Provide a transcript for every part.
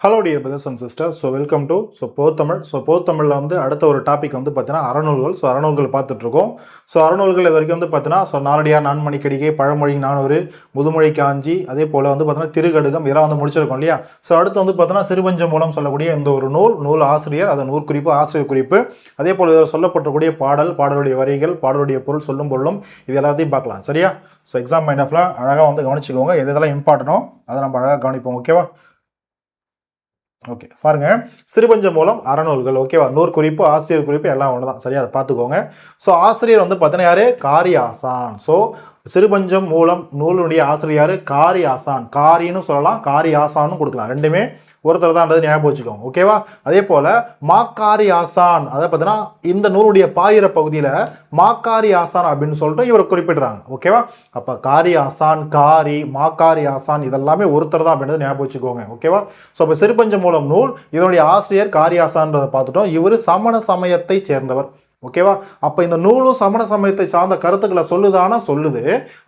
Hello dear brothers and sisters. Welcome to போத்தமிழ். போத்தமிழில் அடுத்த ஒரு டாபிக் பார்த்தீங்கன்னா அறநூல்கள். அறநூல்கள் பார்த்துட்ருக்கோம். அறநூல்கள் இது வரைக்கும் பார்த்தீங்கன்னா நாலடியார், நான்மணிக்கடிகை, பழமொழி, நானூறு, முதுமொழி காஞ்சி, அதே போல் பார்த்தீங்கன்னா திருக்கடுகம் இதெல்லாம் முடிச்சிருக்கோம் இல்லையா. அடுத்து பார்த்தீங்கன்னா சிறுபஞ்ச மூலம் சொல்லக்கூடிய இந்த ஒரு நூல் ஆசிரியர், அது நூற்குறிப்பு, ஆசிரியர் குறிப்பு, அதே போல் சொல்லப்பட்டக்கூடிய பாடலுடைய வரிகள், பாடலுடைய பொருள், சொல்லும் பொருளும், இது எல்லாத்தையும் பார்க்கலாம். சரியா? எக்ஸாம் மைண்ட் ஆஃப்ல அழகாக கவனிச்சுக்கோங்க. எதெல்லாம் இம்பார்ட்டனோ அதை நம்ம அழகாக கவனிப்போம். ஓகேவா? ஓகே, பாருங்க. சிறுபஞ்ச மூலம் அறநூல்கள். ஓகேவா? நூற்குறிப்பு, ஆசிரியர் குறிப்பு எல்லாம் ஒன்று தான். சரியா? அதை பார்த்துக்கோங்க. ஆசிரியர் பார்த்தீங்கன்னா யாரு? காரியாசான். சிறுபஞ்சம் மூலம் நூலுடைய ஆசிரியர் காரியாசான். காரின்னு சொல்லலாம், காரியாசான்னு கொடுக்கலாம். ரெண்டுமே ஒருத்தர் தான் ஞாபகம் வச்சுக்கோங்க. ஓகேவா? அதே போல மாக்காரி ஆசான், அதை பார்த்தீங்கன்னா இந்த நூலுடைய பாயிர பகுதியில் மாக்காரி ஆசான் அப்படின்னு சொல்லிட்டு இவர் குறிப்பிடுறாங்க. ஓகேவா? அப்போ காரி ஆசான், காரி, மாக்காரி ஆசான் இதெல்லாமே ஒருத்தர் தான் அப்படின்றது ஞாபகம் வச்சுக்கோங்க. ஓகேவா? இப்போ சிறுபஞ்ச மூலம் நூல், இதனுடைய ஆசிரியர் காரி ஆசான்றதை பார்த்துட்டோம். இவர் சமண சமயத்தை சேர்ந்தவர். ஓகேவா? அப்போ இந்த நூலும் சமண சமயத்தை சார்ந்த கருத்துக்களை சொல்லுதானா? சொல்லுது.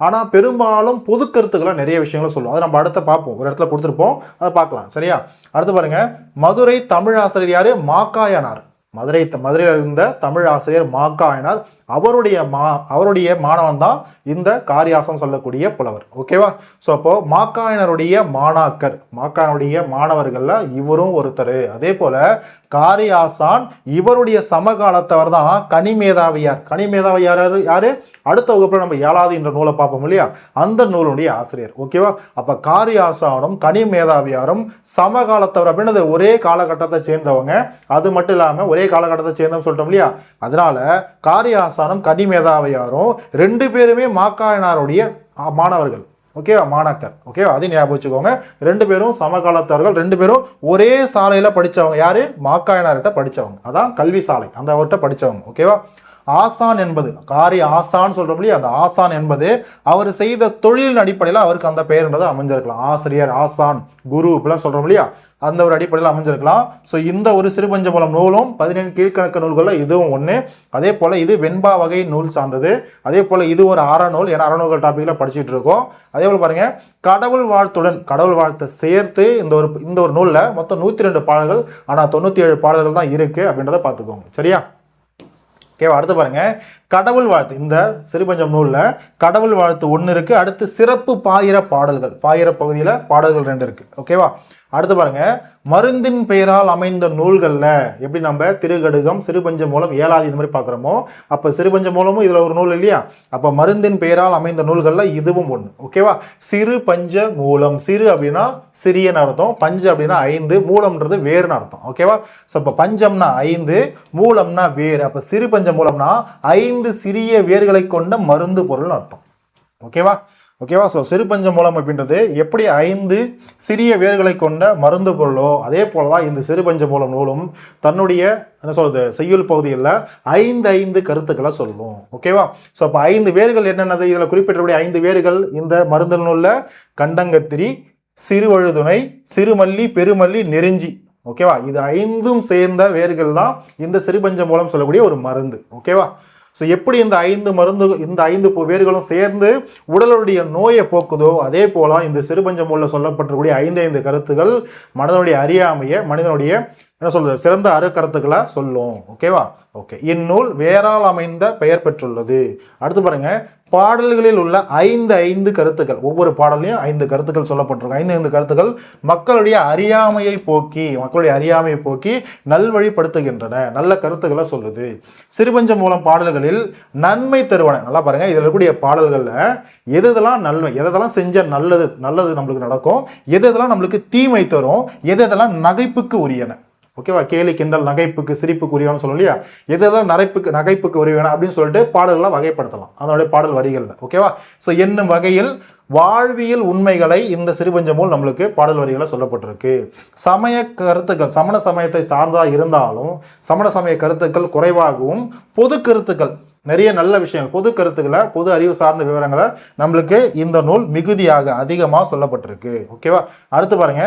ஆனால் பெரும்பாலும் பொது கருத்துக்களை நிறைய விஷயங்களை சொல்லும். அதை நம்ம அடுத்த பார்ப்போம். ஒரு இடத்துல கொடுத்துருப்போம், அதை பார்க்கலாம். சரியா? அடுத்து பாருங்க. மதுரை தமிழ் ஆசிரியர் யாரு? மாக்காயனார். மதுரையில் இருந்த தமிழ் ஆசிரியர் மாக்காயனார். அவருடைய மாணவன் தான் இந்த காரியாசம் சொல்லக்கூடிய புலவர். ஓகேவா? அப்போ மாக்காயனருடைய மாக்காயனுடைய மாணவர்கள்ல இவரும் ஒருத்தர். அதே போல காரியாசான் இவருடைய சமகாலத்தவர் தான் கனிமேதாவியார். கனிமேதாவியார் யாரு? அடுத்த வகுப்புல நம்ம 7வது என்ற நூலை பார்ப்போம் இல்லையா, அந்த நூலுடைய ஆசிரியர். ஓகேவா? அப்ப காரியாசானும் கனிமேதாவியாரும் சமகாலத்தவர் அப்படின்றது ஒரே காலகட்டத்தை சேர்ந்தவங்க. அது மட்டும் இல்லாம ஒரே காலகட்டத்தை சேர்ந்தவங்க சொல்லிட்டோம் இல்லையா. அதனால காரியாசானும் கனிமேதாவியாரும் ரெண்டு பேருமே மாக்காயனாருடைய மாணவர்கள். ஓகேவா? மாணாக்கர். ஓகேவா? அதையும் ஞாபகம் வச்சுக்கோங்க. ரெண்டு பேரும் சமகாலத்தவர்கள். ரெண்டு பேரும் ஒரே சாலையில படிச்சவங்க. யாரு? மாக்காயனார்கிட்ட படிச்சவங்க. அதான் கல்வி சாலை, அந்த அவர்கிட்ட படிச்சவங்க. ஓகேவா? ஆசான் என்பது காரி ஆசான் சொல்றோம் இல்லையா, அந்த ஆசான் என்பது அவர் செய்த தொழிலின் அடிப்படையில் அவருக்கு அந்த பெயர்ன்றது அமைஞ்சிருக்கலாம். ஆசிரியர், ஆசான், குரு இப்படிலாம் சொல்றோம் இல்லையா, அந்த ஒரு அடிப்படையில் அமைஞ்சிருக்கலாம். இந்த ஒரு சிறுபஞ்ச மூலம் நூலும் 17 கீழ்கணக்கு நூல்களில் இதுவும் ஒன்று. அதே போல இது வெண்பா வகை நூல் சார்ந்தது. அதே போல இது ஒரு அறநூல். ஏன்னா அறநூல்கள் டாபிக்ல படிச்சுட்டு இருக்கோம். அதே போல பாருங்க, கடவுள் வாழ்த்துடன் கடவுள் வாழ்த்தை சேர்த்து இந்த ஒரு நூல்ல மொத்தம் 102 பாடல்கள், ஆனா 97 பாடல்கள் தான் இருக்கு அப்படின்றத பார்த்துக்கோங்க. சரியா? ஓகேவா? அடுத்து பாருங்க, கடவுள் வாழ்த்து. இந்த சிறுபஞ்சம் நூல்ல கடவுள் வாழ்த்து 1 இருக்கு. அடுத்து சிறப்பு பாயிர பாடல்கள், பாயிர பகுதியில பாடல்கள் 2 இருக்கு. ஓகேவா? அடுத்து பாருங்க, மருந்தின் பெயரால் அமைந்த நூல்கள்ல எப்படி நம்ம திருக்கடுகம், சிறுபஞ்ச மூலம், 7வது இந்த மாதிரி பாக்குறோமோ, அப்ப சிறுபஞ்ச மூலமும் இதுல ஒரு நூல் இல்லையா. அப்ப மருந்தின் பெயரால் அமைந்த நூல்கள்ல இதுவும் ஒண்ணு. ஓகேவா? சிறு பஞ்ச மூலம். சிறு அப்படின்னா சிறியன்னு அர்த்தம், பஞ்சு அப்படின்னா 5, மூலம்ன்றது வேறுன்னு அர்த்தம். ஓகேவா? அப்ப பஞ்சம்னா 5, மூலம்னா வேறு. அப்ப சிறு பஞ்ச மூலம்னா 5 சிறிய வேர்களை கொண்ட மருந்து பொருள்னு அர்த்தம். ஓகேவா? ஓகேவா? சிறுபஞ்ச மூலம் அப்படின்றது எப்படி 5 சிறிய வேர்களை கொண்ட மருந்து பொருளோ, அதே போலதான் இந்த சிறுபஞ்ச மூலம் நூலும் தன்னுடைய என்ன சொல்றது செய்யுள் பகுதியில் 5 கருத்துக்களை சொல்லுவோம். ஓகேவா? அப்ப 5 வேர்கள் என்னென்னது இதுல குறிப்பிட்டபடி 5 வேர்கள் இந்த மருந்து நூல்ல கண்டங்கத்திரி, சிறுவழுதுணை, சிறுமல்லி, பெருமல்லி, நெருஞ்சி. ஓகேவா? இது 5ம் சேர்ந்த வேர்கள் தான் இந்த சிறுபஞ்ச மூலம் சொல்லக்கூடிய ஒரு மருந்து. ஓகேவா? எப்படி இந்த 5 வேர்களும் சேர்ந்து உடலுடைய நோயை போக்குதோ, அதே போல இந்த சிறுபஞ்ச மூல சொல்லப்பட்டிருக்கூடிய 5 கருத்துக்கள் மனிதனுடைய அறியாமையை, மனிதனுடைய என்ன சொல்றது சிறந்த கருத்துக்களை சொல்லும். ஓகேவா? ஓகே. இந்நூல் வேறால் அமைந்த பெயர் பெற்றுள்ளது. அடுத்து பாருங்க, பாடல்களில் உள்ள 5 கருத்துக்கள், ஒவ்வொரு பாடலையும் 5 கருத்துக்கள் சொல்லப்பட்டிருக்கும். 5 கருத்துக்கள் மக்களுடைய அறியாமையை போக்கி நல்வழிப்படுத்துகின்றன, நல்ல கருத்துக்களை சொல்லுது. சிறுபஞ்ச மூலம் பாடல்களில் நன்மை தருவன. நல்லா பாருங்க, இதுல இருக்கக்கூடிய பாடல்கள்ல எதெல்லாம் நன்மை, எதெல்லாம் செஞ்ச நல்லது நம்மளுக்கு நடக்கும், எதெல்லாம் நம்மளுக்கு தீமை தரும், எதெல்லாம் நகைப்புக்கு உரியன. ஓகேவா? கேலி, கிண்டல், நகைப்புக்கு, சிரிப்புக்கு உரியவன்னு சொல்லும் இல்லையா, எதெல்லாம் நகைப்புக்கு உரியவன அப்படின்னு சொல்லிட்டு பாடல்கள்லாம் வகைப்படுத்தலாம் அதனுடைய பாடல் வரிகள்ல. ஓகேவா? என்னும் வகையில் வாழ்வியல் உண்மைகளை இந்த சிறுபஞ்ச நூல் நம்மளுக்கு பாடல் வரிகளை சொல்லப்பட்டிருக்கு. சமய கருத்துக்கள் சமண சமயத்தை சார்ந்தா இருந்தாலும் சமண சமய கருத்துக்கள் குறைவாகவும், பொது கருத்துக்கள் நிறைய நல்ல விஷயங்கள், பொது கருத்துக்களை, பொது அறிவு சார்ந்த விவரங்களை நம்மளுக்கு இந்த நூல் மிகுதியாக அதிகமாக சொல்லப்பட்டிருக்கு. ஓகேவா? அடுத்து பாருங்க,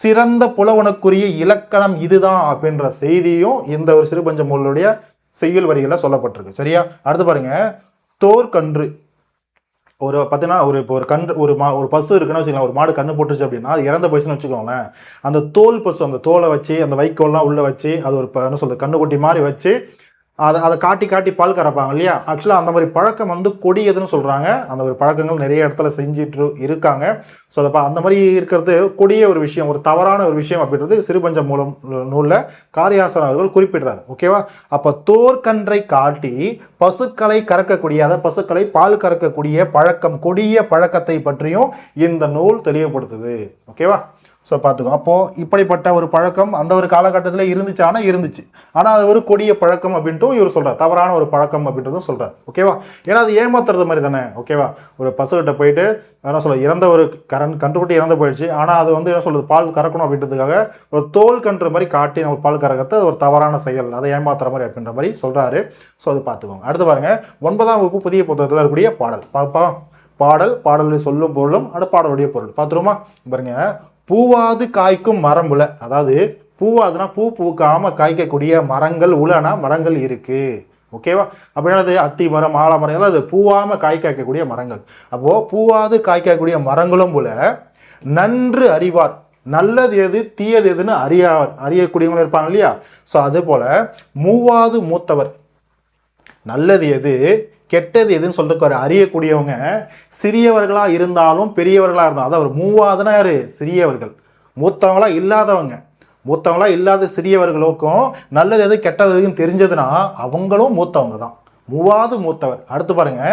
சிறந்த புலவனுக்குரிய இலக்கணம் இதுதான் அப்படின்ற செய்தியும் இந்த ஒரு சிறுபஞ்ச நூலுடைய செய்யுள் வரிகளை சொல்லப்பட்டிருக்கு. சரியா? அடுத்து பாருங்க, தோற்கன்று ஒரு பார்த்தீங்கன்னா இப்போ ஒரு கன்று ஒரு பசு இருக்குன்னு வச்சுக்கலாம், ஒரு மாடு கன்று போட்டுருச்சு அப்படின்னா அது இறந்த போயிடுச்சுன்னு வச்சுக்கோங்களேன். அந்த தோல் பசு அந்த தோலை வச்சு அந்த வைக்கோல்லாம் உள்ள வச்சு அது ஒரு என்ன சொல்றது கண்ணுக்குட்டி மாதிரி வச்சு அதை காட்டி காட்டி பால் கறப்பாங்க இல்லையா. ஆக்சுவலாக அந்த மாதிரி பழக்கம் வந்து கொடியதுன்னு சொல்கிறாங்க. அந்த ஒரு பழக்கங்கள் நிறைய இடத்துல செஞ்சுட்டு இருக்காங்க. ஸோ அதை அந்த மாதிரி இருக்கிறது கொடிய ஒரு விஷயம், ஒரு தவறான ஒரு விஷயம் அப்படின்றது சிறுபஞ்ச மூலம் நூலில் காரியாசன் அவர்கள் குறிப்பிடுறாரு. ஓகேவா. அப்போ தோற்கன்றை காட்டி பசுக்களை கறக்கக்கூடிய, அதாவது பசுக்களை பால் கறக்கக்கூடிய பழக்கம், கொடிய பழக்கத்தை பற்றியும் இந்த நூல் தெளிவுபடுத்துது. ஓகேவா. ஸோ பார்த்துக்கோ. அப்போது இப்படிப்பட்ட ஒரு பழக்கம் அந்த ஒரு காலகட்டத்தில் இருந்துச்சு. ஆனால் அது ஒரு கொடிய பழக்கம் அப்படின்ட்டும் இவர் சொல்கிறார், தவறான ஒரு பழக்கம் அப்படின்றதும் சொல்கிறார். ஓகேவா. ஏன்னா அது ஏமாத்துறது மாதிரி தானே. ஓகேவா. ஒரு பசுகிட்ட போயிட்டு என்ன சொல்ல, இறந்த ஒரு கன்றுக்குட்டி இறந்து போயிடுச்சு, ஆனால் அது வந்து என்ன சொல்கிறது பால் கறக்கணும் அப்படின்றதுக்காக ஒரு தோல் கன்று மாதிரி காட்டி நம்ம பால் கறக்கிறது அது ஒரு தவறான செயல், அதை ஏமாத்துற மாதிரி அப்படின்ற மாதிரி சொல்கிறாரு. ஸோ அது பார்த்துக்கோங்க. அடுத்து பாருங்க, 9ஆம் வகுப்பு புதிய புத்தகத்தில் இருக்கக்கூடிய பாடல் சொல்லும் பொருளும் அடுத்த பாடலுடைய பொருள் பார்த்துருமா. பாருங்க, பூவாது காய்க்கும் மரம்புல, அதாவது பூவாதுனா பூ பூக்காம காய்க்கக்கூடிய மரங்கள் உலனா மரங்கள் இருக்கு. ஓகேவா. அப்படின்னாது அத்தி மரம் ஆலமரம் எல்லாம் அது பூவாம காய்க்கக்கூடிய மரங்கள். அப்போ பூவாது காய்க்கக்கூடிய மரங்களும் போல நன்று அறிவார், நல்லது எது தீயது எதுன்னு அறியக்கூடியவங்க இருப்பாங்க இல்லையா. ஸோ அது போல மூவாது மூத்தவர், நல்லது எது கெட்டது எதுன்னு சொல்றதுக்கு ஒரு அறியக்கூடியவங்க சிறியவர்களா இருந்தாலும் பெரியவர்களா இருந்தாலும், அதாவது மூவாதுனா யாரு, சிறியவர்கள், மூத்தவங்களா இல்லாத சிறியவர்களுக்கும் நல்லது எது கெட்டது எதுன்னு தெரிஞ்சதுன்னா அவங்களும் மூத்தவங்க தான். மூத்தவர். அடுத்து பாருங்க,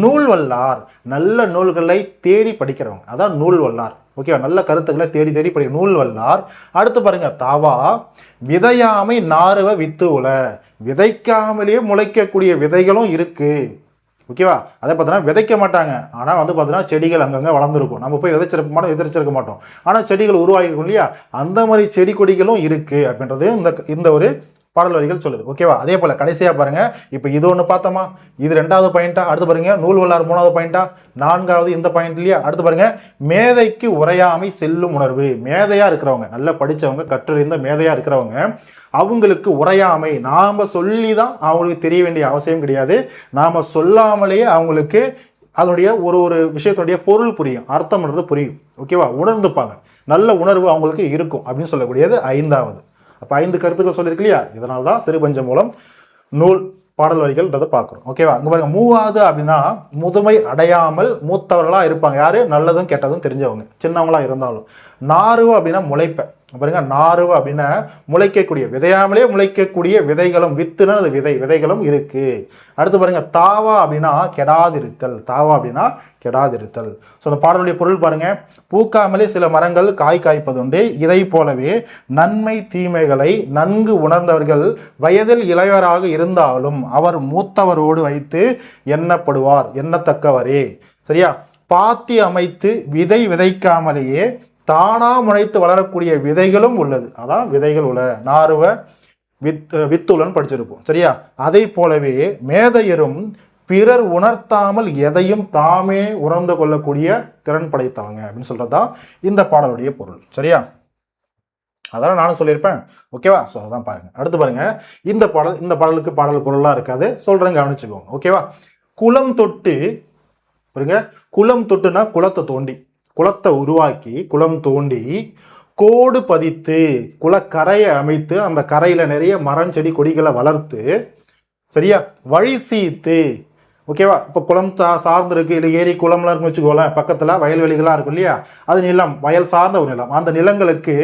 நூல் வல்லார், நல்ல நூல்களை தேடி படிக்கிறவங்க, அதான் நூல் வல்லார். ஓகேவா. நல்ல கருத்துக்களை தேடி தேடி படிக்க நூல் வல்லார். அடுத்து பாருங்க, தாவா விதையாமை நாறுவ வித்து உல, விதைக்காமலேயே முளைக்கக்கூடிய விதைகளும் இருக்கு. ஓகேவா. அதை பார்த்தோன்னா விதைக்க மாட்டாங்க, ஆனால் வந்து பார்த்தீங்கன்னா செடிகள் அங்கங்கே வளர்ந்துருக்கும், நம்ம போய் விதைச்சிருக்க மாட்டோம், ஆனால் செடிகள் உருவாகிருக்கும் இல்லையா. அந்த மாதிரி செடி கொடிகளும் இருக்கு அப்படின்றது இந்த ஒரு பாடல் வரிகள் சொல்லுது. ஓகேவா. அதே போல கடைசியா பாருங்க, இப்போ இது ஒன்று பார்த்தோமா, இது 2வது பாயிண்டா. அடுத்து பாருங்க, நூல் வல்லார் 3வது பாயிண்டா, 4வது இந்த பாயிண்ட் இல்லையா. அடுத்து பாருங்க, மேதைக்கு உரையாமை செல்லும் உணர்வு, மேதையா இருக்கிறவங்க, நல்லா படிச்சவங்க, கற்றறிந்த மேதையா இருக்கிறவங்க, அவங்களுக்கு உரையாமை, நாம சொல்லி தான் அவங்களுக்கு தெரிய வேண்டிய அவசியம் கிடையாது, நாம சொல்லாமலேயே அவங்களுக்கு அதனுடைய ஒரு விஷயத்துடைய பொருள் புரியும், அர்த்தம்ன்றது புரியும். ஓகேவா. உணர்ந்துப்பாங்க, நல்ல உணர்வு அவங்களுக்கு இருக்கும் அப்படின்னு சொல்லக்கூடியது 5வது. அப்போ 5 கருத்துக்கள் சொல்லியிருக்கு இல்லையா. இதனால தான் சிறுபஞ்ச மூலம் நூல் பாடல் வரிகள்ன்றதை பார்க்குறோம். ஓகேவா. அங்கே பாருங்க, மூவாது அப்படின்னா முதுமை அடையாமல் மூத்தவர்களா இருப்பாங்க, யாரு, நல்லதும் கெட்டதும் தெரிஞ்சவங்க, சின்னவங்களா இருந்தாலும். நாறுவ அப்படின்னா முளைப்ப, பாருங்க, நாறுவ அப்படின்னா முளைக்கக்கூடிய, விதையாமலே முளைக்கக்கூடிய விதைகளும், வித்துனா அது விதைகளும் இருக்கு. அடுத்து பாருங்க, தாவா அப்படின்னா கெடாதிருத்தல், ஸோ அந்த பாடலுடைய பொருள் பாருங்க, பூக்காமலே சில மரங்கள் காய்ப்பதுண்டு, இதை போலவே நன்மை தீமைகளை நன்கு உணர்ந்தவர்கள் வயதில் இளையவராக இருந்தாலும் அவர் மூத்தவரோடு வைத்து எண்ணத்தக்கவரே. சரியா. பாத்தி அமைத்து விதைக்காமலேயே தானா முளைத்து வளரக்கூடிய விதைகளும் உள்ளது, அதான் விதைகள் உள்ள நாறுவ வித்துலன்னு படிச்சிருப்போம். சரியா. அதை போலவே மேதையரும் பிறர் உணர்த்தாமல் எதையும் தாமே உணர்ந்து கொள்ளக்கூடிய திறன் படைத்தவங்க அப்படின்னு சொல்றதுதான் இந்த பாடலுடைய பொருள். சரியா. அதான் நானும் சொல்லியிருப்பேன். ஓகேவா. ஸோ அதான் பாருங்க. அடுத்து பாருங்க, இந்த பாடலுக்கு பாடல் பொருளா இருக்காது, சொல்றேன் கவனிச்சுக்கோங்க. ஓகேவா. குளம் தொட்டு பாருங்க, குளம் தொட்டுனா குளத்தை உருவாக்கி குளம் தோண்டி கோடு பதித்து குளக்கரையை அமைத்து அந்த கரையில நிறைய மரம் செடி கொடிகளை வளர்த்து, சரியா, வழி சீத்து. ஓகேவா. இப்போ குளம் சார்ந்து இருக்கு, இல்லை ஏரி குளம்லாம் இருக்குன்னு வச்சுக்கோங்களேன், பக்கத்துல வயல்வெளிகளாக இருக்கும் இல்லையா, அது நிலம், வயல் சார்ந்த ஒரு நிலம், அந்த நிலங்களுக்கு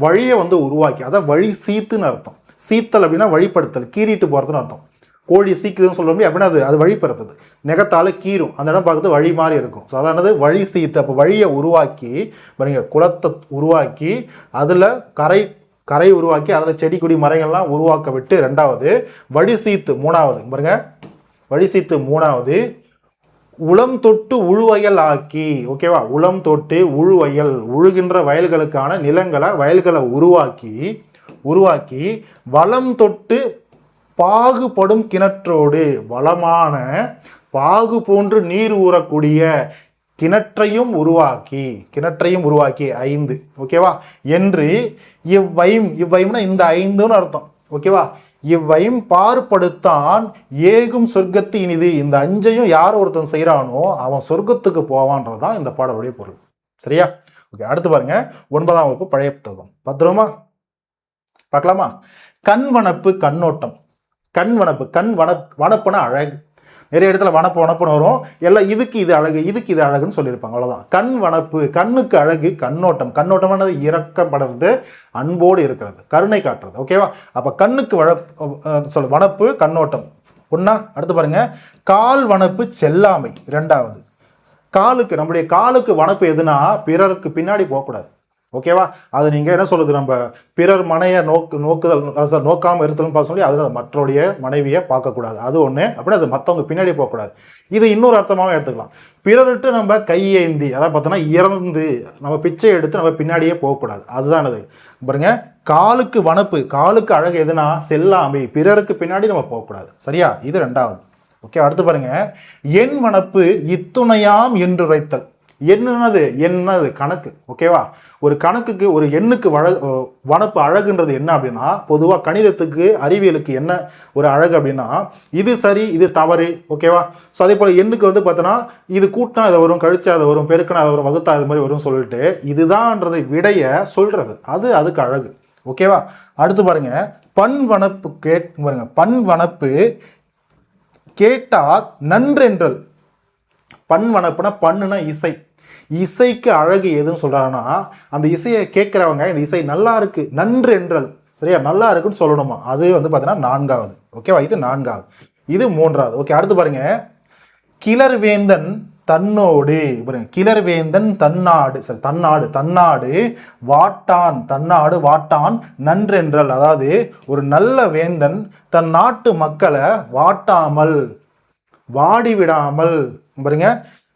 வழியை வந்து உருவாக்கி, அதான் வழி சீத்துன்னு அர்த்தம். சீத்தல் அப்படின்னா வழிப்படுத்தல், கீறிட்டு போறதுன்னு அர்த்தம். கோழி சீக்குதுன்னு சொல்ல முடியும் அப்படின்னா அது வழிபடுத்துது, நெகத்தால கீரும், அந்த இடம் பார்க்கறது வழி மாதிரி இருக்கும். ஸோ அதானது வழி சீத்து. அப்போ வழியை உருவாக்கி பாருங்க, குளத்தை உருவாக்கி அதில் கரை உருவாக்கி அதில் செடி கொடி மரங்கள்லாம் உருவாக்க விட்டு 2வது வழி சீத்து. 3வது பாருங்க, வழி சீத்து 3வது உளம் தொட்டு உழுவயல் ஆக்கி. ஓகேவா. உளம் தொட்டு உழுவயல், உழுகின்ற வயல்களுக்கான வயல்களை உருவாக்கி வளம் தொட்டு பாகுபடும் கிணற்றோடு, வளமான பாகு போன்று நீர் ஊறக்கூடிய கிணற்றையும் உருவாக்கி 5. ஓகேவா. என்று இவ்வைம்னா இந்த 5ன்னு அர்த்தம். ஓகேவா. இவ்வையும் பார்ப்படுத்தான் ஏகும் சொர்க்கத்து இனிது. இந்த அஞ்சையும் யார் ஒருத்தன் செய்யறானோ அவன் சொர்க்கத்துக்கு போவான்றதுதான் இந்த பாடலுடைய பொருள். சரியா? ஓகே, அடுத்து பாருங்க 9ஆம் வகுப்பு பழைய புத்தகம். பத்திரமா பார்க்கலாமா? கண் வனப்பு கண்ணோட்டம். கண் வனப்பு, வனப்புனா அழகு. நிறைய இடத்துல வனப்புன்னு வரும். எல்லாம் இதுக்கு இது அழகு, இதுக்கு இது அழகுன்னு சொல்லியிருப்பாங்க. அவ்வளவுதான். கண் வனப்பு, கண்ணுக்கு அழகு. கண்ணோட்டம், கண்ணோட்டமானது இரக்கப்படுறது, அன்போடு இருக்கிறது, கருணை காட்டுறது. ஓகேவா? அப்ப கண்ணுக்கு வனப்பு கண்ணோட்டம் ஒன்னா. அடுத்து பாருங்க, கால் வனப்பு செல்லாமை. இரண்டாவது, காலுக்கு, நம்முடைய காலுக்கு வனப்பு எதுனா பிறருக்கு பின்னாடி போகக்கூடாது. ஓகேவா? அது நீங்க என்ன சொல்லுது, நம்ம பிறர் மனையை நோக்காம இருத்தலும் சொல்லி அதுல மற்றோடைய மனைவியை பார்க்கக்கூடாது. அது ஒண்ணு. அப்படி அது மற்றவங்க பின்னாடி போகக்கூடாது. இது இன்னொரு அர்த்தமாகவும் எடுத்துக்கலாம். பிறர்கிட்ட நம்ம கையேந்தி, அதாவது பார்த்தோன்னா இறந்து நம்ம பிச்சை எடுத்து நம்ம பின்னாடியே போகக்கூடாது. அதுதான் அது. பாருங்க, காலுக்கு வனப்பு, காலுக்கு அழகு எதுனா செல்லாமை, பிறருக்கு பின்னாடி நம்ம போகக்கூடாது. சரியா? இது ரெண்டாவது. ஓகே, அடுத்து பாருங்க, என் வனப்பு இத்துணையாம் என்று உரைத்தல். என்னது கணக்கு. ஓகேவா? ஒரு கணக்குக்கு, ஒரு எண்ணுக்கு வனப்பு அழகுன்றது என்ன அப்படின்னா, பொதுவாக கணிதத்துக்கு அறிவியலுக்கு என்ன ஒரு அழகு அப்படின்னா, இது சரி இது தவறு. ஓகேவா? ஸோ அதே போல் எண்ணுக்கு வந்து பார்த்தோன்னா இது கூட்டினா அதை வரும், கழிச்சா அதை வரும், பெருக்கினா அதை வரும், வகுத்தா அது மாதிரி வரும் சொல்லிட்டு இதுதான்ன்றது விடைய சொல்றது. அதுக்கு அழகு. ஓகேவா? அடுத்து பாருங்க, பண் வனப்பு பாருங்க, பண் வனப்பு கேட்டார் நன்றென்றல். பண் வனப்புனா, பண்ணுனா இசை. இசைக்கு அழகு எதுன்னு சொல்றாங்கன்னா, அந்த இசையை கேட்கிறவங்க இந்த இசை நல்லா இருக்கு நன்று என்றல். சரியா? நல்லா இருக்குன்னு சொல்லணுமா. அது வந்து பார்த்தீங்கன்னா நான்காவது. ஓகேவா? இது நான்காவது. இது மூன்றாவது. ஓகே, அடுத்து பாருங்க, கிளர்வேந்தன் தன்னோடு. கிளர்வேந்தன் தன்னாடு வாட்டான் நன்றென்றல். அதாவது ஒரு நல்ல வேந்தன் தன் நாட்டு மக்களை வாட்டாமல் வாடி விடாமல் பாருங்க,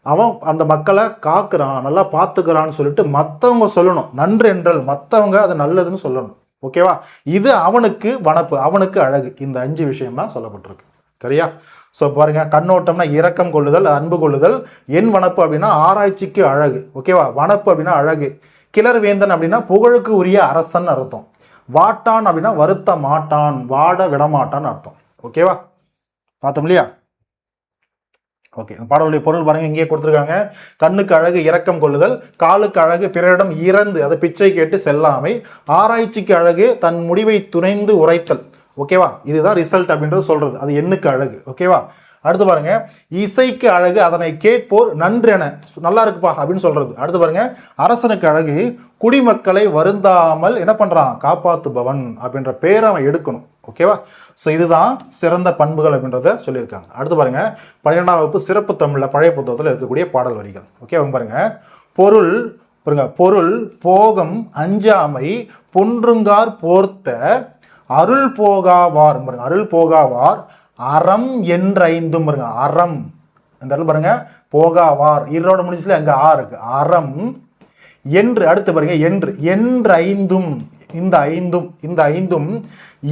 அவன் அந்த மக்களை காக்குறான், நல்லா பார்த்துக்கிறான்னு சொல்லிட்டு மற்றவங்க சொல்லணும். நன்றென்றல், மற்றவங்க அது நல்லதுன்னு சொல்லணும். ஓகேவா? இது அவனுக்கு வனப்பு, அவனுக்கு அழகு. இந்த 5 விஷயம் தான் சொல்லப்பட்டிருக்கு. சரியா? ஸோ பாருங்க, கண்ணோட்டம்னா இரக்கம் கொள்ளுதல், அன்பு கொள்ளுதல். என் வனப்பு அப்படின்னா ஆராய்ச்சிக்கு அழகு. ஓகேவா? வனப்பு அப்படின்னா அழகு. கிளர் வேந்தன் அப்படின்னா புகழுக்கு உரிய அரசன் அர்த்தம். வாட்டான் அப்படின்னா வருத்த மாட்டான், வாட விடமாட்டான்னு அர்த்தம். ஓகேவா? பார்த்தோம் இல்லையா? ஓகே, பாடலுடைய பொருள் பாருங்க, இங்கே கொடுத்துருக்காங்க. கண்ணுக்கு அழகு இரக்கம் கொள்ளுதல், காலுக்கு அழகு பிறரிடம் இறந்து அதை பிச்சை கேட்டு செல்லாமை, ஆராய்ச்சிக்கு அழகு தன் முடிவை துணைந்து உரைத்தல். ஓகேவா? இதுதான் ரிசல்ட் அப்படின்றது சொல்றது. அது எண்ணுக்கு அழகு. ஓகேவா? அடுத்து பாருங்க, இசைக்கு அழகு அதனை கேட்போர் நன்றென, நல்லா இருக்குப்பா அப்படின்னு சொல்றது. அடுத்து பாருங்க, அரசனுக்கு அழகு குடிமக்களை வருந்தாமல் என்ன பண்றான், காப்பாத்துபவன் அப்படின்ற பேரை அவன் எடுக்கணும். ஓகேவா? ஸோ இதுதான் சிறந்த பண்புகள் அப்படின்றத சொல்லியிருக்காங்க. அடுத்து பாருங்க, 12ஆம் வகுப்பு சிறப்பு தமிழ்ல பழைய புத்தகத்தில் இருக்கக்கூடிய பாடல் வரிகள். ஓகே, பாருங்க, பொருள் போகம் அஞ்சாமை பொன்றுங்கார் போர்த்த அருள் போகாவார். அருள் போகாவார் அறம் என்றைந்தும். பாருங்க, அறம் இந்த பாருங்க, போகாவார் ஈரோட முடிச்சுல அங்க ஆ இருக்கு, அறம் என்று. அடுத்து பாருங்க, என்றைந்தும். இந்த ஐந்தும்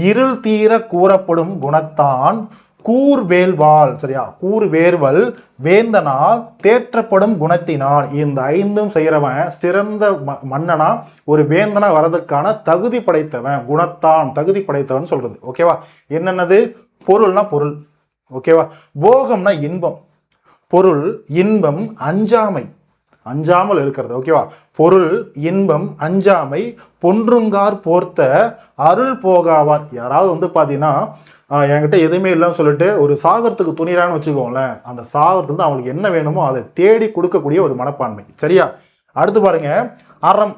இருள் தீர கூறப்படும் குணத்தான் கூர்வேல்வாள். சரியா? கூர்வேர்வல் வேந்தனால் தேற்றப்படும் குணத்தினால். இந்த 5ம் செய்யறவன் சிறந்த மன்னனா, ஒரு வேந்தனா வரதுக்கான தகுதி படைத்தவன், குணத்தான் தகுதி படைத்தவன் சொல்றது. ஓகேவா? என்னென்னது? பொருள்னா பொருள். ஓகேவா? போகம்னா இன்பம். பொருள் இன்பம் அஞ்சாமல் இருக்கிறது. ஓகேவா? பொருள் இன்பம் அஞ்சாமை பொன்றுங்கார் போர்த்த அருள் போகாவார். யாராவது வந்து பாத்தீங்கன்னா என்கிட்ட எதுவுமே இல்லைன்னு சொல்லிட்டு ஒரு சாகரத்துக்கு துணிறான்னு வச்சுக்கோங்களேன், அந்த சாகரத்துக்கு தான் அவங்களுக்கு என்ன வேணுமோ அதை தேடி கொடுக்கக்கூடிய ஒரு மனப்பான்மை. சரியா? அடுத்து பாருங்க, அறம்.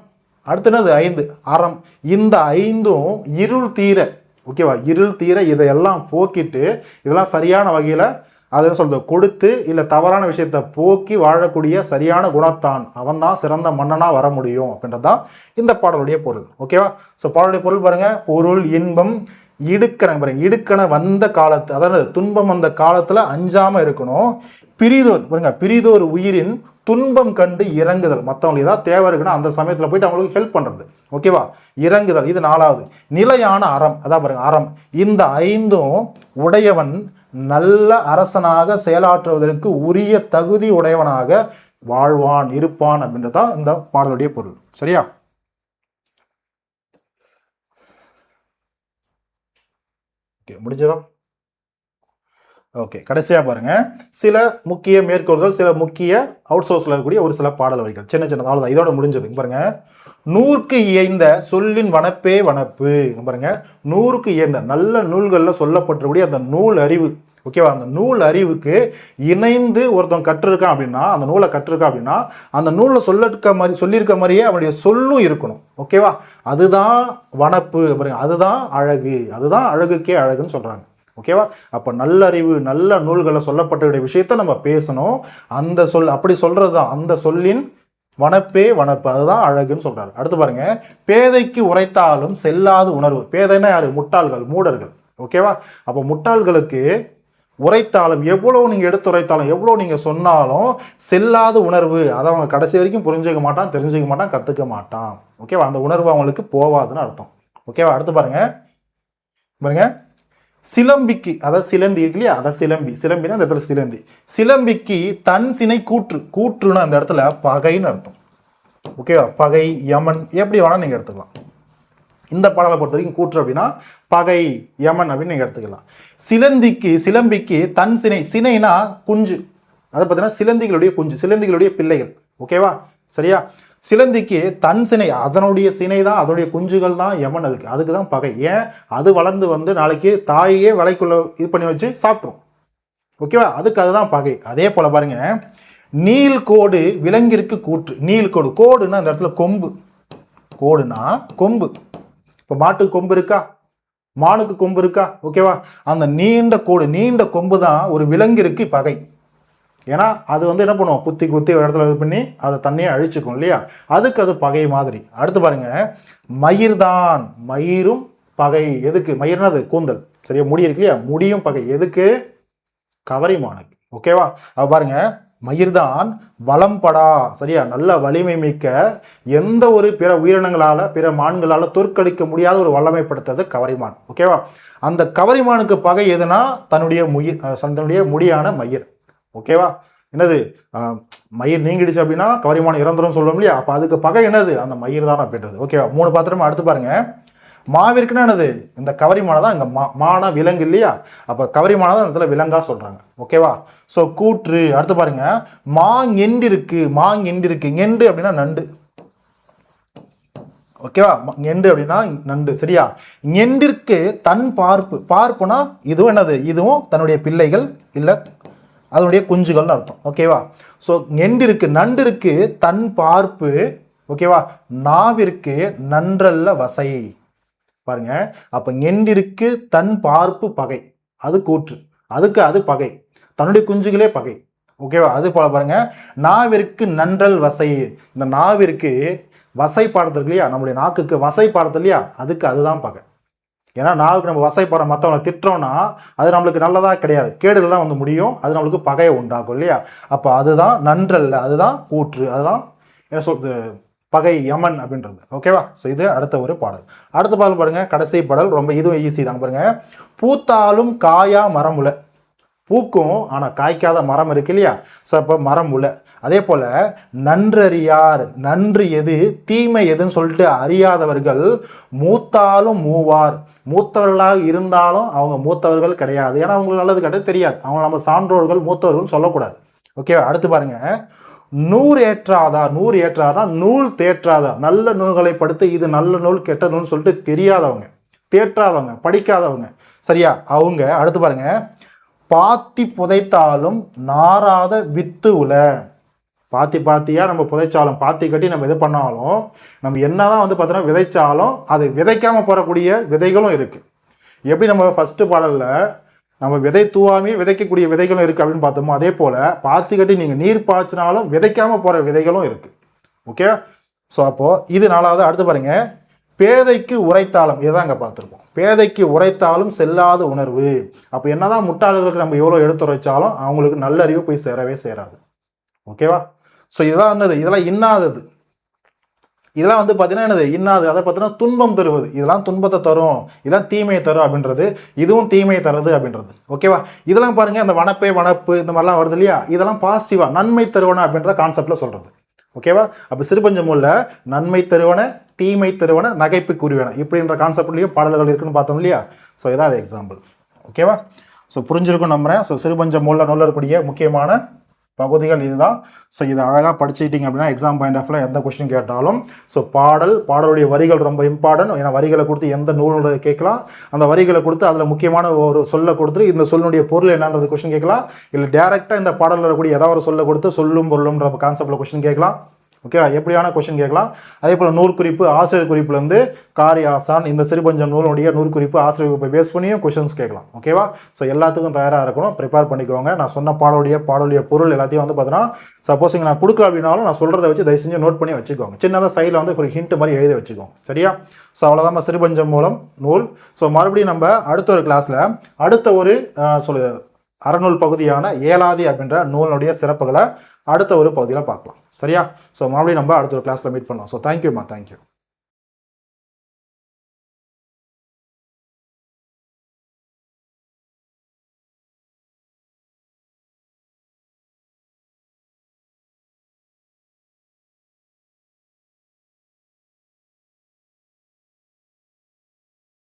அடுத்து என்னது? 5 அறம். இந்த 5ம் இருள் தீர. ஓகேவா? இருள் தீர இதையெல்லாம் போக்கிட்டு, இதெல்லாம் சரியான வகையில அதை சொல்றது கொடுத்து இல்ல தவறான விஷயத்தை போக்கி வாழக்கூடிய சரியான குணத்தான், அவன் தான் சிறந்த மன்னனா வர முடியும் அப்படின்றதான் இந்த பாடலுடைய பொருள். ஓகேவா? ஸோ பாடலுடைய பொருள் பாருங்க, பொருள் இன்பம் இடுக்கண வந்த காலத்து, அதாவது துன்பம் வந்த காலத்துல அஞ்சாம இருக்கணும். பிரிதோர் உயிரின் துன்பம் கண்டு இறங்குதல். மற்றவங்களுக்கு ஏதாவது தேவை இருக்குன்னா அந்த சமயத்துல போயிட்டு அவங்களுக்கு ஹெல்ப் பண்றது. ஓகேவா? இறங்குதல். இது 4வது. நிலையான அறம். அதான் பாருங்க, அறம். இந்த 5ம் உடையவன் நல்ல அரசனாக செயலாற்றுவதற்கு உரிய தகுதி உடையவனாக வாழ்வான், இருப்பான் அப்படின்றதான் இந்த பாடலுடைய பொருள். சரியா? ஓகே, முடிஞ்சதா? ஓகே, கடைசியாக பாருங்க, சில முக்கிய மேற்கோள்கள், சில முக்கிய அவுட் சோர்ஸில் இருக்கக்கூடிய ஒரு சில பாடல் வரிகள், சின்ன சின்ன அவ்வளோதான், இதோட முடிஞ்சது. பாருங்க, நூறுக்கு இயைந்த சொல்லின் வனப்பே வனப்பு. பாருங்க, நூறுக்கு இயைந்த நல்ல நூல்களில் சொல்லப்பட்டக்கூடிய அந்த நூல் அறிவு, ஓகேவா, அந்த நூல் அறிவுக்கு இணைந்து ஒருத்தன் கற்றிருக்கான் அப்படின்னா, அந்த நூலை கற்றிருக்கான் அப்படின்னா, அந்த நூலில் சொல்லியிருக்க மாதிரியே அவனுடைய சொல்லும் இருக்கணும், ஓகேவா, அதுதான் வனப்பு. பாருங்க, அதுதான் அழகு, அதுதான் அழகுக்கே அழகுன்னு சொல்றாங்க, ஓகேவா. அப்போ நல்லறிவு, நல்ல நூல்களில் சொல்லப்பட்ட விஷயத்த நம்ம பேசணும். அந்த அப்படி சொல்றது தான் அந்த சொல்லின் வனப்பே வனப்பு, அதுதான் அழகுன்னு சொல்றாரு. அடுத்து பாருங்க, பேதைக்கு உரைத்தாலும் செல்லாத உணர்வு. பேதைன்னா யாரு? முட்டாள்கள், மூடர்கள், ஓகேவா. அப்போ முட்டாள்களுக்கு உரைத்தாலும், எவ்வளவு நீங்க எடுத்துரைத்தாலும், எவ்வளவு நீங்க சொன்னாலும் செல்லாத உணர்வு, அதை அவங்க கடைசி வரைக்கும் புரிஞ்சுக்க மாட்டான், தெரிஞ்சுக்க மாட்டான், கத்துக்க மாட்டான், ஓகேவா. அந்த உணர்வு அவங்களுக்கு போவாதுன்னு அர்த்தம், ஓகேவா. அடுத்து பாருங்க, சிலம்பிக்கு, அதாவது சிலந்தி இருக்கு இல்லையா, அதாவது சிலம்பினா அந்த இடத்துல சிலந்தி. சிலம்பிக்கு தன் சினை கூற்று, கூற்றுன்னு அந்த இடத்துல பகைன்னு அர்த்தம், ஓகேவா. பகை, யமன், எப்படி வேணா நீங்க எடுத்துக்கலாம். இந்த பாடலை பொறுத்த வரைக்கும் கூற்று அப்படின்னா பகை, யமன் அப்படின்னு நீங்க எடுத்துக்கலாம். சிலம்பிக்கு தன் சினை, சினைனா குஞ்சு, அதை பார்த்தீங்கன்னா சிலந்திகளுடைய குஞ்சு, சிலந்திகளுடைய பிள்ளைகள், ஓகேவா, சரியா. சிலந்திக்கு தன் சினை, அதனுடைய சினை தான், அதனுடைய குஞ்சுகள் தான் யமன், அதுக்கு தான் பகை. ஏன்? அது வளர்ந்து நாளைக்கு தாயே விலைக்குள்ள இது பண்ணி வச்சு சாப்பிட்ரும், ஓகேவா, அதுதான் பகை. அதே போல பாருங்க, நீள்கோடு விலங்கிற்கு கூற்று. நீள்கோடு, கோடுன்னா அந்த இடத்துல கொம்பு, கோடுனா கொம்பு. இப்போ மாட்டுக்கு கொம்பு இருக்கா, மானுக்கு கொம்பு இருக்கா, ஓகேவா. அந்த நீண்ட கோடு, நீண்ட கொம்பு தான் ஒரு விலங்கிற்கு பகை. ஏன்னா அது என்ன பண்ணுவோம், குத்தி ஒரு இடத்துல இது பண்ணி அதை தண்ணியை அழிச்சுக்கும் இல்லையா, அதுக்கு அது பகை மாதிரி. அடுத்து பாருங்க, மயிர் தான், மயிரும் பகை. எதுக்கு? மயிர்னா அது கூந்தல், சரியா, முடி இருக்கு இல்லையா, முடியும் பகை. எதுக்கு? கவரிமானுக்கு, ஓகேவா. அது பாருங்க, மயிர்தான் வளம்படா, சரியா, நல்ல வலிமை மிக்க, எந்த ஒரு பிற உயிரினங்களால, பிற மான்களால தோற்கடிக்க முடியாத ஒரு வல்லமைப்படுத்தது கவரிமான், ஓகேவா. அந்த கவரிமானுக்கு பகை எதுனா தன்னுடைய முடியான மயிர், ஓகேவா. என்னது? மயிர் நீங்கிடுச்சு அப்படின்னா கவரிமான் இறந்துரும் சொல்லுவோம் இல்லையா, அப்போ அதுக்கு பகை என்னது? அந்த மயிர் தான் அப்படின்றது, ஓகேவா. 3 பாத்திரமா. அடுத்து பாருங்க, மாவிற்குன்னா என்னது? இந்த கவரிமான தான் இங்க மான விலங்கு இல்லையா, அப்ப கவரிமான தான் இடத்துல விலங்கா சொல்றாங்க, ஓகேவா. ஸோ கூற்று. அடுத்து பாருங்க, மாங்கெண்டிருக்கு, மாங்கெண்டிருக்கு, நெண்டு அப்படின்னா நண்டு, ஓகேவா. நெண்டு அப்படின்னா நண்டு, சரியா. நெண்டிற்கு தன் பார்ப்பு, பார்ப்புனா இதுவும் என்னது? இதுவும் தன்னுடைய பிள்ளைகள் இல்ல அதனுடைய குஞ்சுகள்னு அர்த்தம், ஓகேவா. ஸோ நெண்டிற்கு, நண்டிற்கு தன் பார்ப்பு, ஓகேவா. நாவிற்கு நன்றல்ல வசை. பாருங்க, அப்ப நெண்டிற்கு தன் பார்ப்பு பகை, அது கூற்று, அதுக்கு அது பகை, தன்னுடைய குஞ்சுகளே பகை, ஓகேவா. அது போல பாருங்க, நாவிற்கு நன்றல் வசை, இந்த நாவிற்கு வசை பாடுறது இல்லையா, நம்முடைய நாக்குக்கு வசை பாடுறது இல்லையா, அதுக்கு அதுதான் பகை. ஏன்னா நாவுக்கு நம்ம வசைப்பாட மற்றவங்களை திட்டுறோம்னா அது நம்மளுக்கு நல்லதா கிடையாது, கேடுகள் தான் முடியும், அது நம்மளுக்கு பகையை உண்டாகும் இல்லையா. அப்போ அதுதான் நன்றல்ல, அதுதான் கூற்று, அதுதான் என்ன சொல்றது, பகை, யமன் அப்படின்றது, ஓகேவா. ஸோ இது அடுத்த ஒரு பாடல். அடுத்த பாடல் பாருங்க, கடைசி பாடல், ரொம்ப இதுவும் ஈஸி தான். பாருங்க, பூத்தாலும் காயா மரம் உல. பூக்கும் ஆனா காய்க்காத மரம் இருக்கு இல்லையா, ஸோ அப்போ மரம் உல. அதே போல நன்றறியார், நன்று எது தீமை எதுன்னு சொல்லிட்டு அறியாதவர்கள் மூத்தாலும் மூவார். மூத்தவர்களாக இருந்தாலும் அவங்க மூத்தவர்கள் கிடையாது, ஏன்னா அவங்களுக்கு நல்லது கிடையாது தெரியாது, அவங்க நம்ம சான்றோர்கள் மூத்தவர்கள் சொல்லக்கூடாது, ஓகே. அடுத்து பாருங்க, நூறு ஏற்றாதார், நூறு ஏற்றாதான் நூல் தேற்றாதார், நல்ல நூல்களை படுத்து இது நல்ல நூல் கெட்ட நூல் சொல்லிட்டு தெரியாதவங்க, தேற்றாதவங்க, படிக்காதவங்க, சரியா, அவங்க. அடுத்து பாருங்க, பாத்தி புதைத்தாலும் நாராத வித்து உல. பாத்தியா நம்ம புதைச்சாலும், பாத்தி கட்டி நம்ம இது பண்ணாலும், நம்ம என்னதான் பார்த்தோன்னா விதைச்சாலும் அது விதைக்காம போறக்கூடிய விதைகளும் இருக்கு. எப்படி நம்ம ஃபர்ஸ்ட் பாடல்ல நம்ம விதை தூவாமே விதைக்கக்கூடிய விதைகளும் இருக்கு அப்படின்னு பார்த்தோமோ, அதே போல பாத்தி கட்டி நீங்க நீர் பாய்ச்சினாலும் விதைக்காம போற விதைகளும் இருக்கு, ஓகே. ஸோ அப்போ இது 4வது. அடுத்து பாருங்க, பேதைக்கு உரைத்தாலும், இதுதான் இங்க பார்த்துருப்போம், பேதைக்கு உரைத்தாலும் செல்லாத உணர்வு. அப்போ என்னதான் முட்டாள்களுக்கு நம்ம எவ்வளோ எடுத்துரைச்சாலும் அவங்களுக்கு நல்ல அறிவு போய் சேரவே சேராது, ஓகேவா. ஸோ இதுதான் என்னது, இதெல்லாம் இன்னாதது, இதெல்லாம் பார்த்தீங்கன்னா என்னது, இன்னாது, அதை பார்த்தீங்கன்னா துன்பம் தருவது, இதெல்லாம் துன்பத்தை தரும், இதெல்லாம் தீமையை தரும் அப்படின்றது, இதுவும் தீமையை தருது அப்படின்றது, ஓகேவா. இதெல்லாம் பாருங்க, அந்த வனப்பு இந்த மாதிரிலாம் வருது இல்லையா, இதெல்லாம் பாசிட்டிவா நன்மை தருவன அப்படின்ற கான்செப்ட்ல சொல்றது, ஓகேவா. அப்போ சிறுபஞ்சமூல்ல நன்மை தருவன, தீமை தருவன, நகைப்பு கூறுவன இப்படின்ற கான்செப்ட்லயும் பாடல்கள் இருக்குன்னு பார்த்தோம் இல்லையா. ஸோ இதான் அது எக்ஸாம்பிள். ஓகேவா? ஸோ புரிஞ்சிருக்கும் நம்புறேன். ஸோ சிறுபஞ்ச மூல நூலில் இருக்கக்கூடிய முக்கியமான பகுதிகள் இதுதான். ஸோ இதை அழகாக படிச்சுக்கிட்டீங்க அப்படின்னா எக்ஸாம் பாயிண்ட் ஆஃப்ல எந்த கொஸ்டின் கேட்டாலும் ஸோ பாடலுடைய வரிகள் ரொம்ப இம்பார்ட்டன்ட். ஏன்னா வரிகளை கொடுத்து எந்த நூலோட கேட்கலாம், அந்த வரிகளை கொடுத்து அதில் முக்கியமான ஒரு சொல்லை கொடுத்து இந்த சொல்லுடைய பொருள் என்னன்றது கொஸ்டின் கேட்கலாம், இல்லை டேரெக்டாக இந்த பாடலில் இருக்கக்கூடிய ஏதாவது ஒரு சொல்லை கொடுத்து சொல்லும் பொருளும்ன்ற கான்செப்டில் கொஸ்டின் கேட்கலாம். ஓகேவா? எப்படியான கொஸ்டின் கேட்கலாம். அதே போல் நூற்குறிப்பு, ஆசிரியர் குறிப்புலேருந்து காரி ஆசான் இந்த சிறுபஞ்சம் நூலுடைய நூற்குறிப்பு, ஆசிரியர் குறிப்பை பேஸ் பண்ணியும் கொஸ்டின்ஸ் கேட்கலாம். ஓகேவா? ஸோ எல்லாத்துக்கும் தயாராக இருக்கணும், ப்ரிப்பேர் பண்ணிக்கோங்க. நான் சொன்ன பாடலுடைய பொருள் எல்லாத்தையும் வந்து பார்த்தீங்கன்னா சப்போஸ் இங்கே நான் கொடுக்கல அப்படின்னாலும் நான் சொல்கிறத வச்சு தயவு செஞ்சு நோட் பண்ணி வச்சுக்கோங்க. சின்னதாக சைடில் வந்து ஒரு ஹிண்ட் மாதிரி எழுதி வச்சுக்கோங்க. சரியா? ஸோ அவ்வளோதான் சிறுபஞ்சம் மூலம் நூல். ஸோ மறுபடியும் நம்ம அடுத்த ஒரு கிளாஸில் அடுத்த ஒரு அறநூல் பகுதியான ஏலாதி அப்படின்ற நூலுடைய சிறப்புகளை அடுத்த ஒரு பகுதியில் பார்க்கலாம். சரியா? ஸோ மறுபடியும் நம்ம அடுத்த ஒரு கிளாஸில் மீட் பண்ணலாம். ஸோ தேங்க்யூம்மா, தேங்க்யூ.